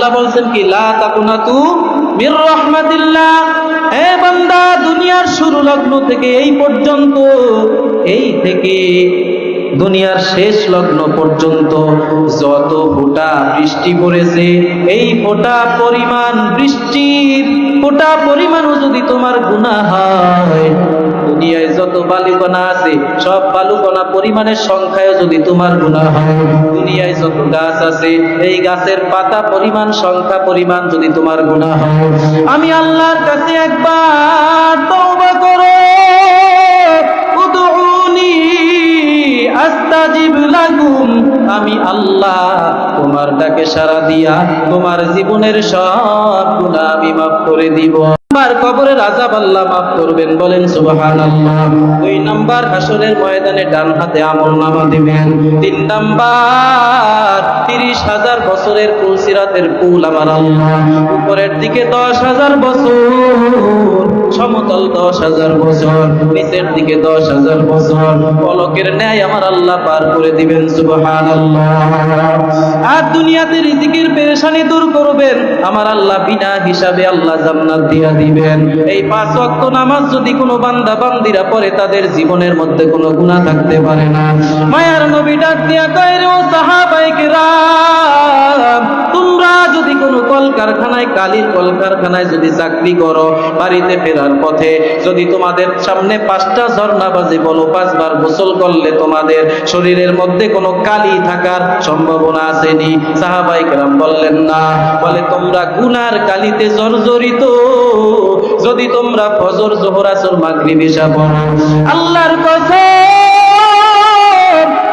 আল্লাহ বলছেন কি লা তাকুনাতু মির রাহমাতিল্লাহ। হে বান্দা, দুনিয়ার শুরু লগ্ন থেকে এই পর্যন্ত, এই থেকে দুনিয়ার শেষ লগ্ন পর্যন্ত যত ফোঁটা বৃষ্টি পড়েছে, এই ফোঁটা পরিমাণ বৃষ্টির ফোঁটা পরিমাণও যদি তোমার গুনাহ হয়, দুনিয়ায় যত বালুকণা আছে সব বালুকণা পরিমাণের সংখ্যায় যদি তোমার গুনাহ হয়, দুনিয়ায় যত গাছ আছে এই গাছের পাতা পরিমাণ সংখ্যা পরিমাণ যদি তোমার গুনাহ হয়, আমি আল্লাহর কাছে একবার তওবা করো, উদউনি আস্তাজিব লাকুম, আমি আল্লাহ তোমার ডাকে সাড়া দিয়া তোমার জীবনের সব গুনাহ আমি মাফ করে দিব। নাম্বার কবরের আযাব আল্লাহ মাফ করবেন, বলেন সুবহানাল্লাহ। 2 নাম্বার হাসরের ময়দানে ডান হাতে আমলনামা দিবেন। 3 নাম্বার 30,000 বছরের পুলসিরাতের পুল আমার আল্লাহ উপরের দিকে 10,000 বছর, সমতল 10,000 বছর, নিচের দিকে 10,000 বছর পলকের ন্যায় আমার আল্লাহ পার করে দিবেন, সুবহানাল্লাহ। আর দুনিয়াতে রিজিকের পেরেশানি দূর করবেন, আমার আল্লাহ বিনা হিসাবে আল্লাহ জান্নাত দিয়া দিবেন। এই 5 ওয়াক্ত নামাজ যদি কোনো বান্দা বান্দিরা পড়ে, তাদের জীবনের মধ্যে কোনো গুনাহ থাকতে পারে না। মায়ার নবী ডাক দিয়া কয়, রে ও সাহাবায়ে কেরাম, তোমরা যদি কোনো কলকারখানায়, কালির কলকারখানায় যদি চাকরি করো, বাড়িতে ফেরার পথে যদি তোমাদের সামনে 5টা ঝর্ণা বাজে, বলো 5 বার গোসল করলে তোমাদের শরীরের মধ্যে কোনো কালি থাকার সম্ভাবনা আসেনি? সাহাবায়ে কেরাম বললেন না। বলে তোমরা গুনার কালিতে জর্জরিত, যদি তোমরা ফজর, যোহর, আসর, মাগরিব, ইশা পড়ো, আল্লাহর কসম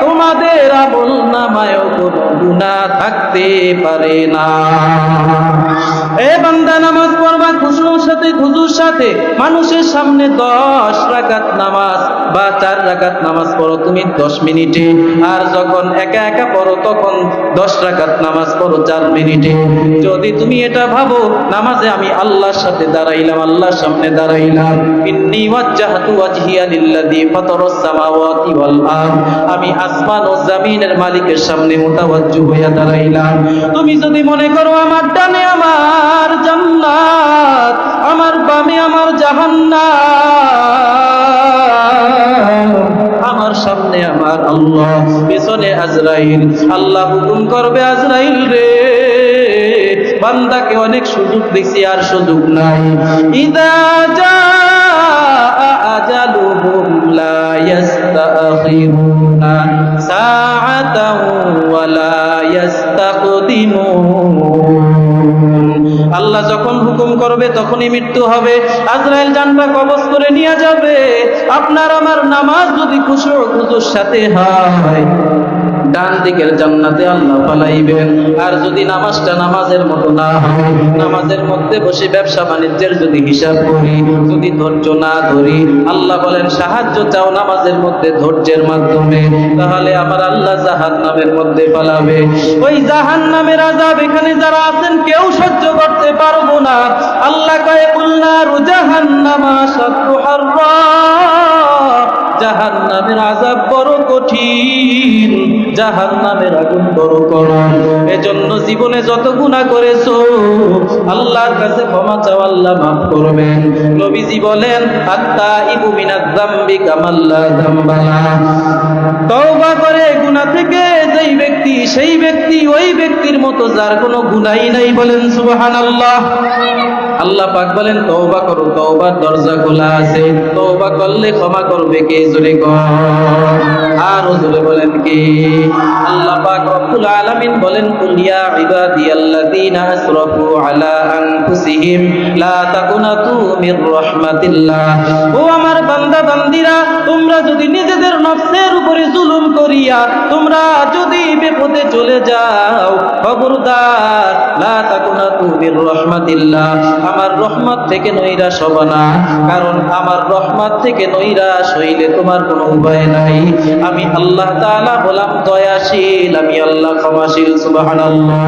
তোমাদের আমলনামায় কোনো গুনাহ থাকতে পারে না। এ বান্দা, নামাজ পড়বা খুশুর সাথে, খুজুর সাথে। মানুষের সামনে 10 রাকাত নামাজ বা 4 রাকাত নামাজ পড়ো তুমি 10 মিনিটে, আর যখন একা একা পড়ো তখন 10 রাকাত নামাজ পড়ো 4 মিনিটে। যদি তুমি এটা ভাবো নামাজে আমি আল্লাহর সাথে দাঁড়াইলাম, আল্লাহর সামনে দাঁড়াইলাম, ইন্নী ওয়াজ্জাহতু ওয়াজহিয়া লিল্লাযী ফাতারাস সামাওয়াতি ওয়াল আরদ, আমি আসমান ও জমিনের মালিকের সামনে মুতাওয়াজ্জিহ হইয়া দাঁড়াইলাম। তুমি যদি মনে করো আমার ডানে আমার জান্নাত, আমার বামে আমার জাহান্নাম, আমার সামনে আমার আল্লাহ, পেছনে আজরাইল, আল্লাহ হুকুম করবে, আজরাইল রে, বান্দাকে অনেক সুযোগ দিছি আর সুযোগ নাই। ইযা জাআ আজালুহুম লা ইস্তাখিরুনা সাআতাও ওয়া লা ইস্তাকদিমুন। আল্লাহ যখন হুকুম করবে তখনই মৃত্যু হবে, আজরাইল জানটা কবজ করে নিয়ে যাবে। আপনার আমার নামাজ যদি খুশুর খুজুর সাথে হয়, ডান দিকের জান্নাতে আল্লাহ পালাইবেন। আর যদি নামাজটা নামাজের মতো না হয়, নামাজের মধ্যে বসে ব্যবসা বাণিজ্যের যদি হিসাব করি, যদি ধৈর্য না ধরি, আল্লাহ বলেন সাহায্য চাও নামাজের মধ্যে ধৈর্যের মাধ্যমে, তাহলে আমার আল্লাহ জাহান্নামের মধ্যে পালাবে। ওই জাহান্নামের আযাব এখানে যারা আছেন কেউ সহ্য করতে পারবো না। আল্লাহ কয় কুল্লারু জাহান্নামা শাদ্দু হাররা, জাহান্নামের আযাব বড় কঠিন, জাহান্নামের আগুন বড় গরম। এজন্য জীবনে যত গুনাহ করেছো আল্লাহর কাছে ক্ষমা চাও, আল্লাহ মাফ করবেন। নবীজি বলেন আত-তাইবু মিনাজ যামবি কামাল্লা যামবা লাহু, তওবা করে গুনাহ থেকে যেই ব্যক্তি, সেই ব্যক্তি ওই ব্যক্তির মতো যার কোনো গুনাহই নাই, বলেন সুবহানাল্লাহ। আল্লাহ পাক বলেন তওবা করো, তওবার দরজা খোলা আছে, তওবা করলে ক্ষমা করবে কে? জোরে কর, আর জোরে বলেন কে? আল্লাহ পাক রব্বুল আলামিন বলেন কুল ইয়া ইবাদিয়াল্লাযীনা আসরাফু আলা আনফুসিহিম লা তাকুনাতু মির রাহমাতিল্লাহ। ও আমার বান্দা বান্দিরা, তোমরা যদি নিজেদের নফসের উপরে জুলুম করিয়া তোমরা যদি বিপদে চলে যাও, খবরদার লা তাকুনাতু তাকনাতু মির রাহমাতিল্লাহ, আমার রহমত থেকে নৈরাশ হবা না, কারণ আমার রহমত থেকে নৈরাশ হইলে তোমার কোনো উপায় নাই। আমি আল্লাহ তাআলা হলাম দয়াশীল, আমি আল্লাহ ক্ষমাশীল। সুবহানাল্লাহ।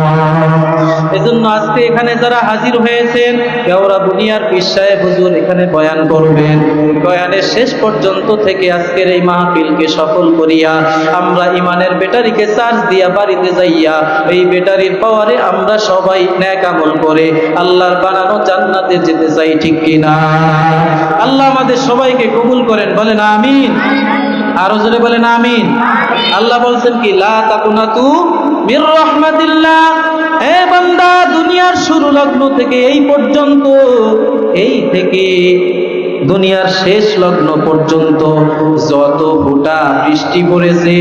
এজন্য আজকে এখানে যারা হাজির হয়েছেন, কেওড়া বুনিয়ার পীর সাহেব হুজুর এখানে বয়ান করবেন। বয়ানের শেষ পর্যন্ত থেকে আজকের এই মাহফিলকে সফল করিয়া আমরা ইমানের ব্যাটারিকে চার্জ দিয়া বাড়িতে যাইয়া এই ব্যাটারির পাওয়ারে আমরা সবাই নেক আমল করে আল্লাহর বানানো জান্নাতে যেতে চাই, ঠিক কিনা? আল্লাহ আমাদের সবাইকে কবুল করেন, বলেন আমিন। আরো জোরে বলেন আমিন। আল্লাহ বলছেন কি, লা তাকুনাতু মির রাহমাতিল্লাহ। হে বান্দা, দুনিয়ার শুরু লগ্ন থেকে এই পর্যন্ত, এই থেকে দুনিয়ার শেষ লগ্ন পর্যন্ত যত ফোঁটা বৃষ্টি পড়েছে,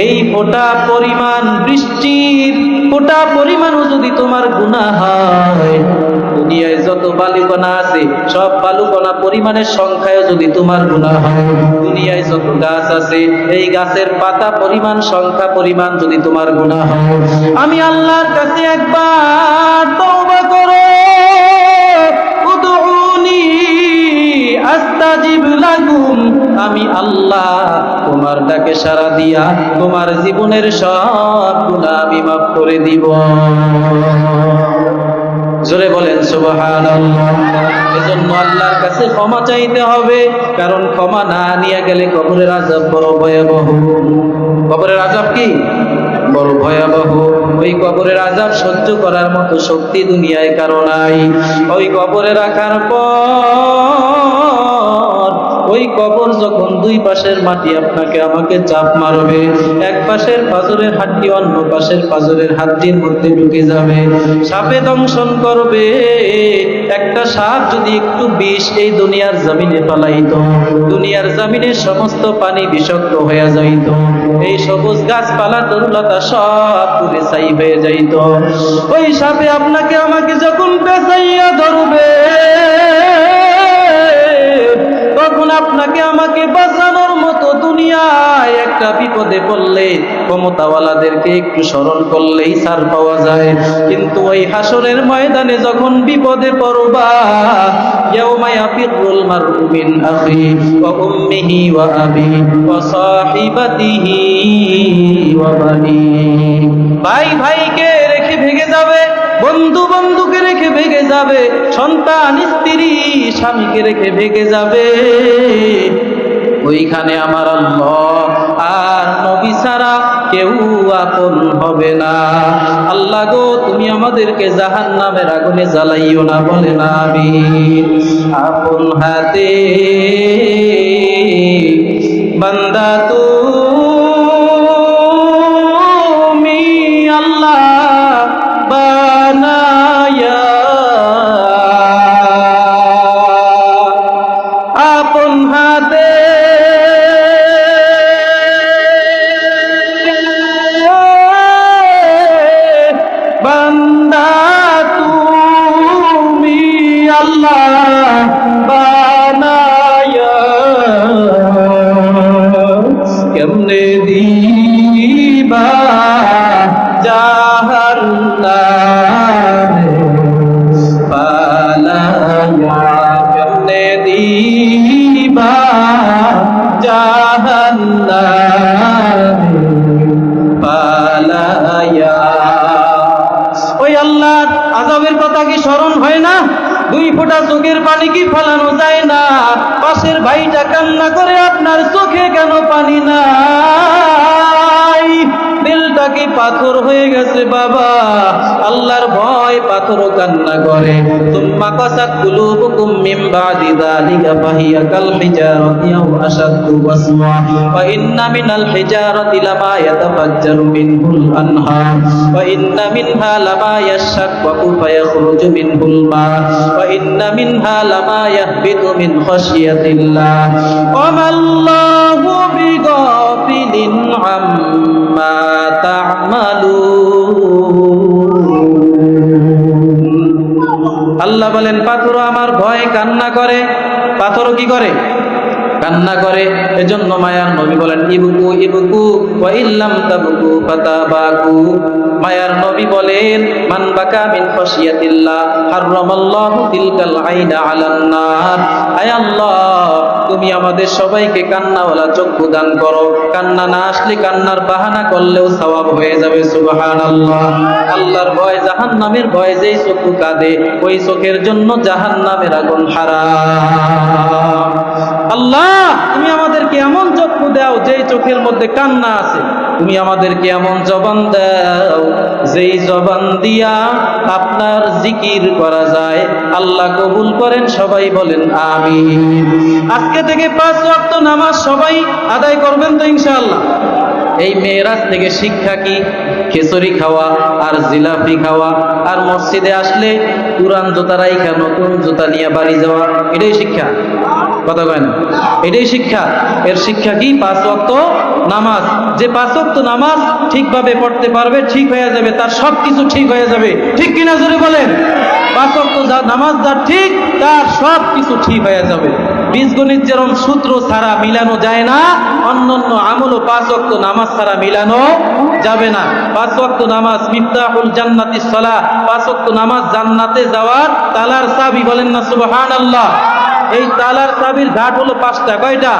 এই ফোঁটা পরিমাণ বৃষ্টির ফোঁটা পরিমাণও যদি তোমার গুনাহ হয়, দুনিয়ায় যত বালুকণা আছে সব বালুকণা পরিমাণের সংখ্যায় যদি তোমার গুনাহ হয়, দুনিয়ায় যত গাছ আছে এই গাছের পাতা পরিমাণ সংখ্যা পরিমাণ যদি তোমার গুনাহ হয়, আমি আল্লাহর কাছে একবার তওবা করো, উদউনি আস্তাজিব লাকুম, আমি আল্লাহ তোমার ডাকে সাড়া দিয়া তোমার জীবনের সব গুনাহ আমি মাফ করে দিব। জোরে বলেন সুবহানাল্লাহ। এজন্য আল্লাহর কাছে ক্ষমা চাইতে হবে, কারণ ক্ষমা না নিয়ে গেলে কবরের আযাব বড় ভয়াবহ। কবরের আযাব কি বড় ভয়াবহ। ওই কবরের আযাব সহ্য করার মতো শক্তি দুনিয়ায় কারো নাই। ওই কবরে রাখার পর ওই কবর যখন দুই পাশের মাটি আপনাকে আমাকে চাপ মারবে, এক পাশের পাঁজরের হাড্ডি অন্য পাশের পাঁজরের হাড্ডির মধ্যে ঢুকে যাবে, সাপে দংশন করবে। একটা সাপ যদি একটু বিষ এই দুনিয়ার জমিনে ফলাইতো, দুনিয়ার জমিনের সমস্ত পানি বিষাক্ত হয়ে যাইত, এই সবুজ গাছপালা তরুলতা সব পুড়ে ছাই হয়ে যাইত। ওই সাপে আপনাকে আমাকে যখন পেঁচাইয়া ধরবে, তখন আপনাকে আমাকে বাঁচানোর মতো দুনিয়ায় একটা বিপদে পড়লে ক্ষমতাওয়ালাদেরকে একটু স্মরণ করলেই ছাড় পাওয়া যায়। কিন্তু ওই হাসরের ময়দানে যখন বিপদে পড়বা, ইয়াউমা ইয়াফিরুল মারউ মিন আখি ওয়া উম্মিহি ওয়া আবি ওয়া সাহিবাতিহি ওয়া বানি, ভাই ভাইকে রেখে ভেগে যাবে, বন্ধু বন্ধুকে রেখে ভেগে যাবে, সন্তান স্ত্রী স্বামীকে রেখে ভেগে যাবে। ওইখানে আমার আল্লাহ আর নবী ছাড়া কেউ আপন হবে না। আল্লাহ গো, তুমি আমাদেরকে জাহান্নামের আগুনে জ্বালাইও না, বলে না আমিন। আপন হাতে বান্দা তুমি আল্লাহ বানায়া, আপন হাতে বান্দা তুমি আল্লাহ বানায়া, কেমনে দিবা জাহান্নামে পালায়া, কেমনে দিবা জাহান্নামে পালায়া। ওই আল্লাহর আযাবের কথা কি স্মরণ হয় না? দুই ফোঁটা চোখের পানি কি ফেলানো যায় না? পাশের ভাইটা কান্না করে, আপনার চোখে কেন পানি নাই? দিলটা কি পাথর হয়ে গেছে বাবা? আল্লাহর ভয় পাথরও কান্না করে। তুম্মা কাসাত কুলুবুকুম মিন বাদি যালিকা ফাহিয়া কাল হিজারাতি আও আশাদ্দু ওয়াসওয়া ওয়া ইন্না মিনাল হিজারাতি লামা ইয়াতাফাজ্জারু মিনহুল আনহার ওয়া ইন্না মিনহা লামা ইয়াশাক্কাকু ফায়াখরুজু মিনহুল মা ওয়া ইন্না মিনহা লামা ইয়াহবিতু মিন খাশিয়াতিল্লাহ ওয়া মাল্লাহু বিগাফিলিন আম্মা তা'মালুন। আল্লাহ বলেন, পাথর আমার ভয়ে কান্না করে। পাথরও কি করে? কান্না করে। এজন্য মায়ার নবী বলেন ইবকু ইবকু ওয়া ইল্লাম তাবকু ফাতাবাকু। মায়ার নবী বলেন মান বাকা মিন খাশিয়াতিল্লাহ হারামাল্লাহু তিলকাল আইনা আলান নার। আয় আল্লাহ, তুমি আমাদের সবাইকে কান্নাওয়ালা চক্ষু দান করো। কান্না না আসলে কান্নার বাহানা করলেও সওয়াব হয়ে যাবে। সুবহানাল্লাহ। আল্লাহর ভয়, জাহান্নামের ভয়, যেই চক্ষু কাঁদে ওই চোখের জন্য জাহান্নামের আগুন হারাম। আল্লাহ, তুমি আমাদেরকে এমন চক্ষু দাও যেই চোখের মধ্যে কান্না আছে। তুমি আমাদেরকে এমন জবান দাও যেই জবান দিয়া আপনার জিকির করা যায়। আল্লাহ কবুল করেন। সবাই বলেন আমিন। আজকে থেকে 5 ওয়াক্ত নামাজ সবাই আদায় করবেন তো ইনশাআল্লাহ। এই মেরাজ থেকে শিক্ষা কি? খিচুড়ি খাওয়া আর জিলাপি খাওয়া আর মসজিদে আসলে পুরান জুতা রাইখা নতুন জুতা নিয়ে বাড়ি যাওয়া, এটাই শিক্ষা? কথা কয় না? এটাই শিক্ষা? এর শিক্ষা কি? 5 ওয়াক্ত নামাজ। যে 5 ওয়াক্ত নামাজ ঠিকভাবে পড়তে পারবে, ঠিক হয়ে যাবে, তার সব কিছু ঠিক হয়ে যাবে। ঠিক কিনা জোরে বলেন? 5 ওয়াক্ত নামাজ যার ঠিক, তার সব কিছু ঠিক হয়ে যাবে। বীজগণিত যেরকম সূত্র ছাড়া মিলানো যায় না, অন্যান্য আমলও 5 ওয়াক্ত নামাজ ছাড়া মিলানো যাবে না। 5 ওয়াক্ত নামাজ মিফতাহুল জান্নাতিস সালাহ। 5 ওয়াক্ত নামাজ জান্নাতে যাওয়ার তালার চাবি। বলেন না সুবহানাল্লাহ। এই তালার চাবির ঘাট হলো 5টা। কয়টা?